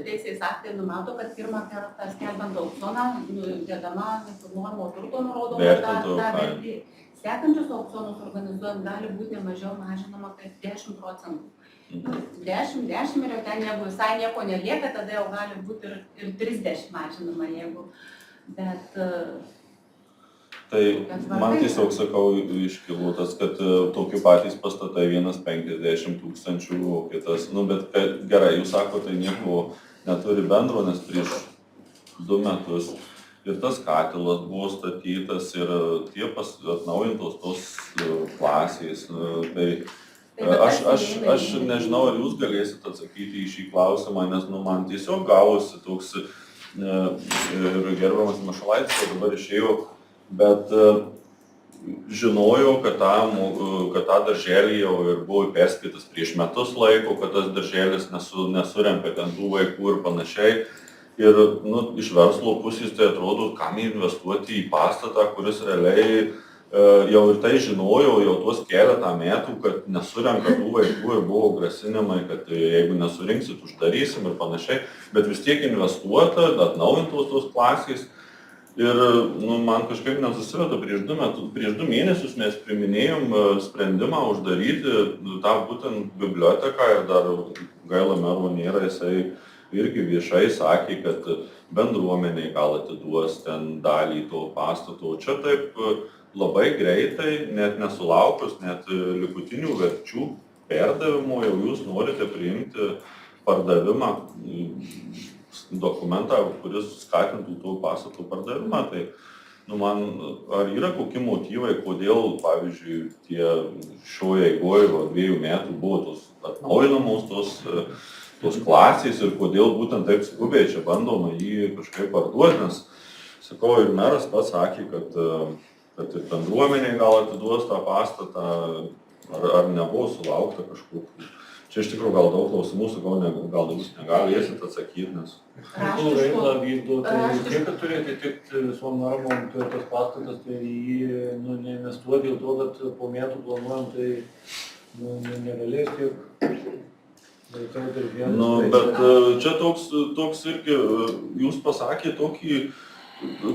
teisės aktai numato, kad pirmą kartą skelbiant aukcioną dedama nekilnojamo turto nurodoma ta vertė. Sekančius aukcionus organizuojant gali būti nemažiau mažinama kaip 10%. 10 ir jau ten jeigu visai nieko nelieka, tada jau gali būti ir 30 mažinama, jeigu, bet... Tai man tiesiog sakau iškilo tas, kad tokie patys pastatai 1,50 tūkstančių, o kitas, bet gerai, jūs sakote, tai nieko neturi bendro, nes prieš 2 metus ir tas katilas buvo statytas ir tie atnaujintos tos klasės. Tai aš nežinau, ar jūs galėsite atsakyti į šį klausimą, nes man tiesiog gavosi toks ir gerbiamas Mašalaitis, dabar išėjo, bet žinojau, kad tą darželį jau ir buvo perskaitas prieš metus laiko, kad tas darželis nesurenka ten tų vaikų ir panašiai. Ir iš verslo pusės tai atrodo, kam investuoti į pastatą, kuris realiai jau ir tai žinojau, jau tuos keletą metų, kad nesurenka tų vaikų ir buvo grasinimai, kad jeigu nesurinksit, uždarysim ir panašiai, bet vis tiek investuota, atnaujintos tos klasės. Ir man kažkaip nesusiveda, prieš 2 mėnesius mes priminėjom sprendimą uždaryti tą būtent biblioteką ir dar gaila mero nėra, jisai irgi viešai sakė, kad bendruomeniai gal atiduos ten dalį to pastato. Čia taip labai greitai, net nesulaukus, net likutinių verčių perdavimo, jau jūs norite priimti pardavimą, dokumentą, kuris skatintų to pastato pardavimą. Tai man ar yra kokie motyvai, kodėl, pavyzdžiui, šioje eigoje 2 metų buvo tos atnaujinamos tos klasės ir kodėl būtent taip skubiai čia bandoma jį kažkaip parduoti, nes, sakau, ir meras pats sakė, kad ir bendruomeniai gal atiduos tą pastatą, ar nebuvo sulaukta kažkokių. Čia iš tikrųjų gal daug klausimų, sakau, gal jūs negalėsit atsakyti, nes... Veiklą vykdo, tai kiek turi atitikti visom normom, tai tas pastatas, tai jį neinvestuoti dėl to, kad po metų planuojam, tai negalės tiek. Bet čia toks irgi, jūs pasakė tokį,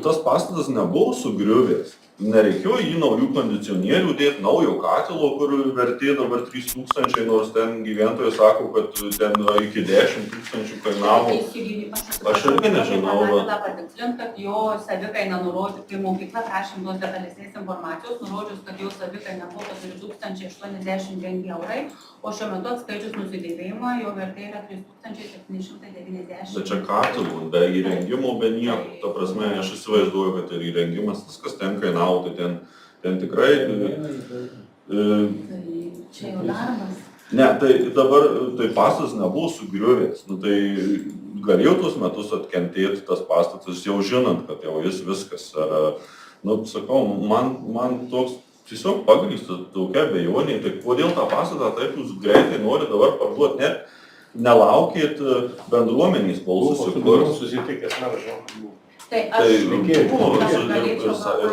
tas pastatas nebuvo sugriuvęs. Nereikėjo į naujų kondicionierių dėti, naujo katilo, kur vertė dabar 3 000, nors ten gyventojai sako, kad ten iki 10 000 kainavo. Aš irgi nežinau. Tada patikslint, kad jo savikaina nurodžius, kai mokykla prašym tos detalesnės informacijos, nurodžius, kad jo savikaina buvo 4,085 eurai, o šiuo metu atskaičius nusidėvėjimą, jo vertė yra 3,790. Bet čia katilų, be įrengimo, be nieko. Ta prasme, aš įsivaizduoju, kad ir įrengimas, viskas ten kainavo. Tai ten tikrai... Tai čia jau darbas. Ne, tai dabar tai pastatas nebuvo sugriuvęs. Tai galėjau tuos metus atkentėti tas pastatas, jau žinant, kad jau jis viskas. Sakau, man toks tiesiog pagrįsta tokia abejonė. Tai kodėl tą pastatą taip jūs greitai nori dabar parduoti, net nelaukėt bendruomenės, kol susitikęs meržą. Tai aš buvo ir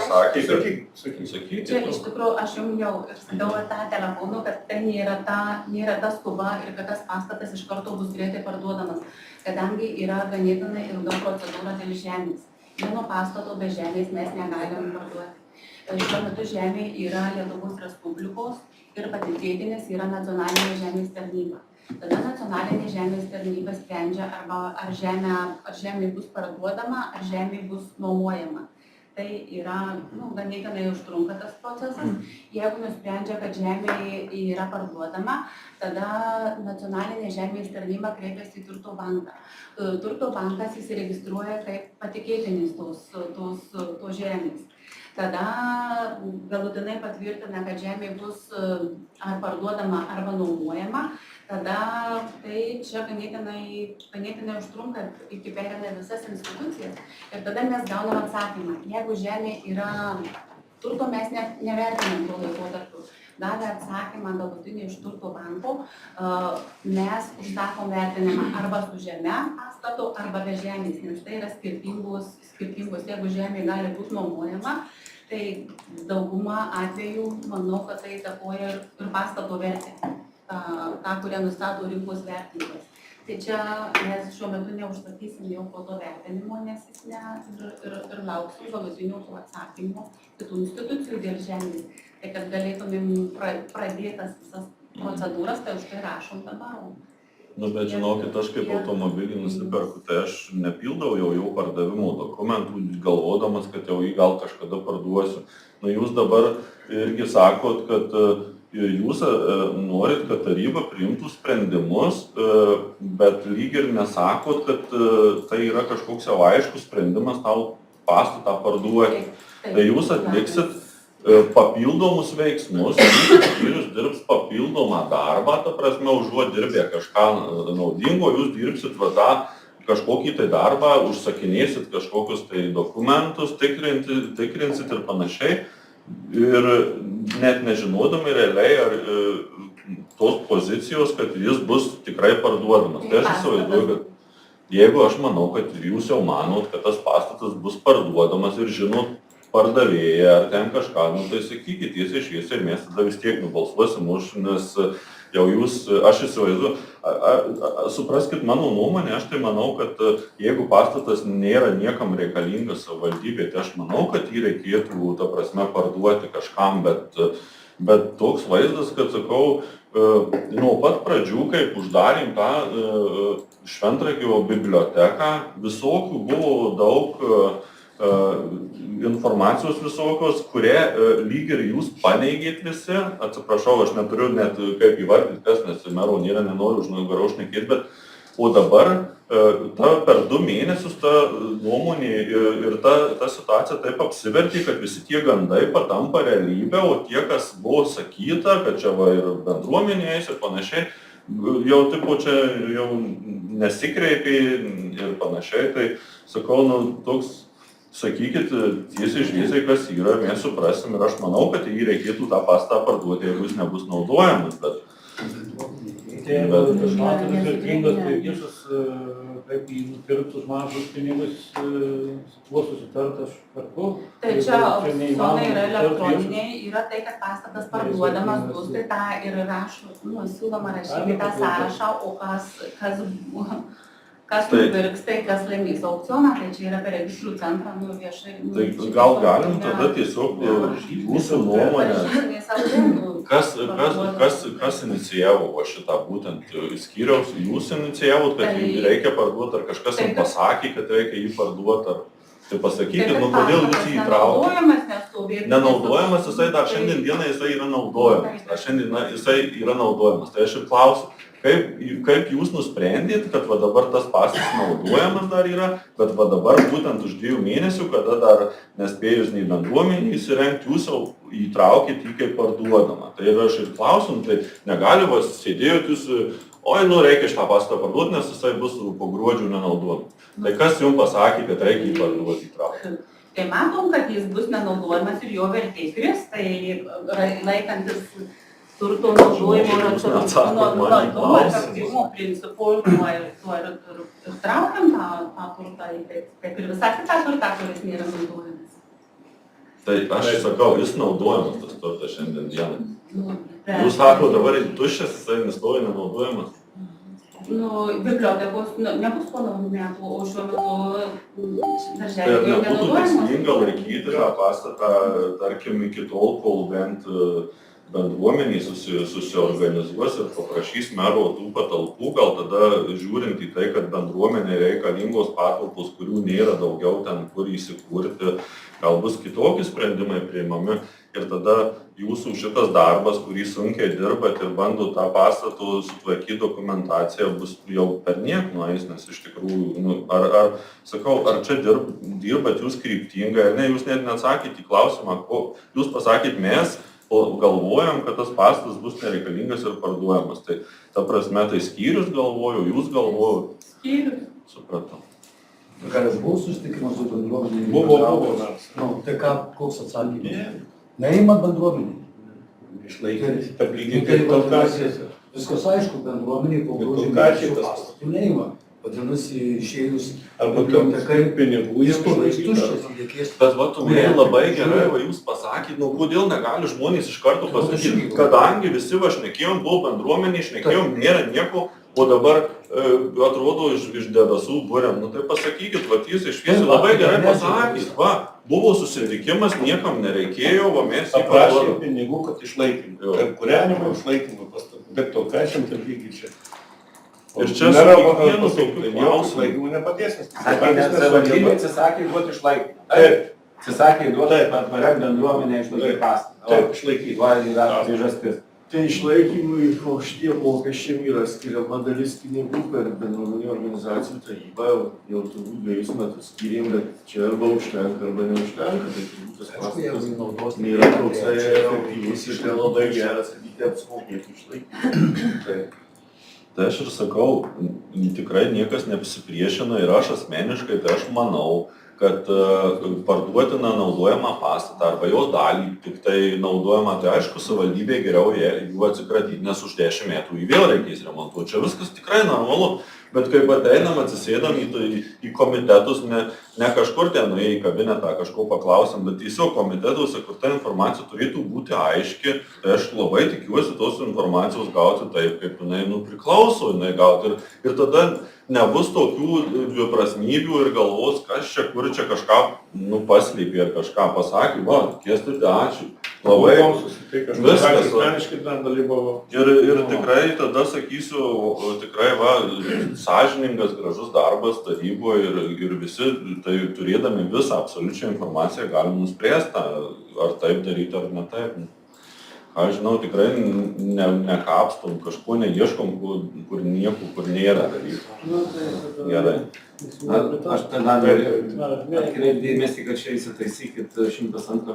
sakė, kad... Čia iš tikrųjų, aš jums jau sakiau tą telefonu, kad tai nėra ta skuba ir kad tas pastatas iš karto bus greitai parduodamas, kadangi yra ganėtinai ilga procedūra dėl žemės. Vieno pastato be žemės mes negalim parduoti. Šiuo metu žemė yra Lietuvos Respublikos ir patikėtinis yra nacionalinė žemės tarnyba. Tada nacionalinė žemės tarnyba sprendžia, ar žemė bus parduodama, ar žemė bus nuomojama. Tai yra, ganėtinai užtrunka tas procesas. Jeigu nusprendžia, kad žemė yra parduodama, tada nacionalinė žemės tarnyba kreipiasi į Turto banką. Turto bankas įsiregistruoja kaip patikėtinis tos žemės. Tada galutinai patvirtina, kad žemė bus ar parduodama, arba nuomojama. Tada tai čia ganėtinai užtrunka, iki pereina visas institucijas. Ir tada mes gaunam atsakymą. Jeigu žemė yra turto, mes nevertinam to laikotarpiu. Gavę atsakymą galutinį iš Turto banko, mes užsakom vertinimą arba su žeme pastato, arba be žemės, nes tai yra skirtingos. Jeigu žemė gali būti nuomojama, tai dauguma atvejų, manau, kad tai įtakoja ir pastato vertę, tą, kurią nustato rinkos vertinimas. Tai čia mes šiuo metu neužsakysim jau po to vertinimo, nes jis ir lauksim galutinių tų atsakymų kitų institucijų dėl žemės. Tai kad galėtumėm pradėtas visas procedūras, tai už tai rašom dabar. Nu, bet žinokit, aš kaip automobilį nusiperku, tai aš nepildau jau pardavimo dokumentų, galvodamas, kad jau jį gal kažkada parduosiu. Nu, jūs dabar irgi sakot, kad jūs norit, kad taryba priimtų sprendimus, bet lyg ir nesakot, kad tai yra kažkoks jau aiškus sprendimas tau pastatą parduoti. Tai jūs atliksit papildomus veiksmus, skyrius dirbs papildomą darbą, ta prasme, užuot dirbę kažką naudingo, jūs dirbsit va tą kažkokį tai darbą, užsakinėsit kažkokius tai dokumentus, tikrinsit ir panašiai. Ir net nežinodami realiai ar tos pozicijos, kad jis bus tikrai parduodamas. Tai aš įsivaizduoju, kad jeigu aš manau, kad jūs jau manot, kad tas pastatas bus parduodamas ir žinot pardavėją ar ten kažką, nu tai sakykit tiesiai šviesiai ir mes tada vis tiek nubalsuosim už, nes jau jūs, aš įsivaizduoju, supraskit mano nuomonę, aš tai manau, kad jeigu pastatas nėra niekam reikalingas savivaldybė, tai aš manau, kad jį reikėtų, ta prasme, parduoti kažkam, bet toks vaizdas, kad sakau, nuo pat pradžių, kaip uždarėm tą Šventragio biblioteką, visokių buvo daug informacijos visokios, kurie lyg ir jūs paneigėt visi, atsiprašau, aš neturiu net kaip įvardyti, kas, nes mero nėra, nenoriu už nugarų šnekėti, bet o dabar per 2 mėnesius ta nuomonė ir ta situacija taip apsivertė, kad visi tie gandai patampa realybę, o tie, kas buvo sakyta, kad čia va ir bendruomenė eis ir panašiai, jau tipo čia jau nesikreipė ir panašiai, tai sakau, nu toks sakykit tiesiai šviesiai, kas yra, mes suprasim ir aš manau, kad jį reikėtų tą pastatą parduoti, jeigu jis nebus naudojamas, bet... Jeigu kažkokios vertingos, tai viešas, kaip jį nupirktus mažus pinigus, buvo susitart, aš perku. Tai čia opcionai yra elektroniniai, yra tai, kad pastatas parduodamas bus, tai tą ir rašo, siūloma rašyti tą sąrašą, o kas nupirks, tai kas laimės aukcioną, tai čia yra per registrų centrą, viešai. Tai gal galim tada tiesiog jūsų nuomonę, kas inicijavo šitą būtent skyriaus, jūs inicijavot, kad jį reikia parduoti, ar kažkas jums pasakė, kad reikia jį parduoti, ar tai pasakykit, nu kodėl jūs jį įtraukėte? Nenaudojamas, jisai dar šiandien dieną jisai yra naudojamas, tai aš ir klausiu. Kaip jūs nusprendėt, kad va dabar tas pastatas naudojamas dar yra, bet va dabar būtent už 2 mėnesių, kada dar nespėjus nei bendruomenį įsirengti, jūs jau įtraukėt jį kaip parduodamą. Tai ir aš ir klausim, tai negali va sėdėjot jūs, reikia šitą pastatą parduoti, nes jisai bus po gruodžių nenaudojamas. Tai kas jums pasakė, kad reikia jį parduoti įtraukti? Tai matom, kad jis bus nenaudojamas ir jo vertė kris, tai laikantis turto naudojimo ir efektyvumo principų, tuo ir traukiam tą turtą, kaip ir visą kitą turtą, kuris nėra naudojamas. Tai aš sakau, jis naudojamas tas turtas šiandien dienai. Jūs sako, dabar tuščias, jisai nestovi nenaudojamas. Bibliotekos nebus po naujų metų, o šiuo metu darželį jau nenaudojamas. Tai nebūtų tikslinga laikyti tą pastatą, tarkim, iki tol, kol bent bendruomeniai susiorganizuos ir paprašys mero tų patalpų, gal tada žiūrint į tai, kad bendruomenė reikalingos patalpos, kurių nėra daugiau ten, kur įsikurti, gal bus kitokie sprendimai priimami ir tada jūsų šitas darbas, kurį sunkiai dirbat ir bandot tą pastatą sutvarkyti dokumentaciją, bus jau perniek nueis, nes iš tikrųjų, ar čia dirbat jūs kryptingai, ar ne, jūs net neatsakėte į klausimą, jūs pasakėt mes, galvojam, kad tas pastatas bus nereikalingas ir parduojamas. Tai ta prasme, tai skyrius galvoju, jūs galvoju. Skyrius. Supratau. Gal buvo susitikimas su bendruomenė? Buvo. Tai koks atsakymas? Neįmat bendruomenį? Išlaikyti, aplyginti Tolkasijas. Viskas aišku, bendruomeniai po gruodžio su pastatu neįmat. Vadinasi, išėjus bibliotekai pinigų, jis tuščias įdėkės. Bet va, tu labai gerai, va, jūs pasakėt, kodėl negali žmonės iš karto pasakyti, kadangi visi va šnekėjom, buvo bendruomenė, šnekėjom, nėra nieko, O dabar atrodo iš debesų būrėm, nu tai pasakykit, va jis išviesiai labai gerai pasakė, va, buvo susitikimas, niekam nereikėjo, va mes jį Paprašė paduodam. pinigų, kad išlaikymui, kūrenimui, išlaikymui pastatų, bet to, ką šiam taigi čia. Ir čia su kiekvienu tokiu Jau klausimu. išlaikymui nepadės, nes Sakė, net savivaldybė atsisakė duoti išlaikymą. Taip, Atsisakė duoti patvariam bendruomenę išlaikyti pastatą. taip, išlaikyti. Va yra priežastis. Tai išlaikymui o šitie mokesčiam yra skiriama dalis pinigų per bendruomenių organizacijų tarybą, jau turbūt 2 metus skyrėm, bet čia arba užtenka, arba neužtenka, tai turbūt tas pastatas nėra toksai efektyvus ir labai geras, kad jį apsimokėtų išlaikyti. Tai aš ir sakau, tikrai niekas nepasipriešina ir aš asmeniškai, tai aš manau, kad parduotina naudojamą pastatą arba jo dalį tik tai naudojamą, tai aišku, savivaldybė geriau jų atsikratyti, nes už 10 metų jį vėl reikės remontuoti. Čia viskas tikrai normalu, bet kaip ateinam, atsisėdam į komitetus, ne kažkur ten nuėję į kabinetą, kažko paklausim, bet tiesiog komitetuose, kur ta informacija turėtų būti aiški, tai aš labai tikiuosi tos informacijos gauti taip, kaip jinai priklauso, jinai gauti. Ir tada nebus tokių dviprasmybių ir galvos, kas čia, kur čia kažką paslėpė ir kažką pasakė. Va, Kęstuti, ačiū. Labai viskas. Asmeniškai ten dalyvavo. Ir tikrai tada sakysiu, tikrai va, sąžiningas, gražus darbas taryboje ir visi, tai turėdami visą absoliučią informaciją galim nuspręsti, ar taip daryti, ar ne taip. Aš žinau, tikrai nekapstom, kažko neieškom, kur nieko, kur nėra dalykų. Gerai. Aš tada noriu atkreipti dėmesį, kad čia įsitaisykit 102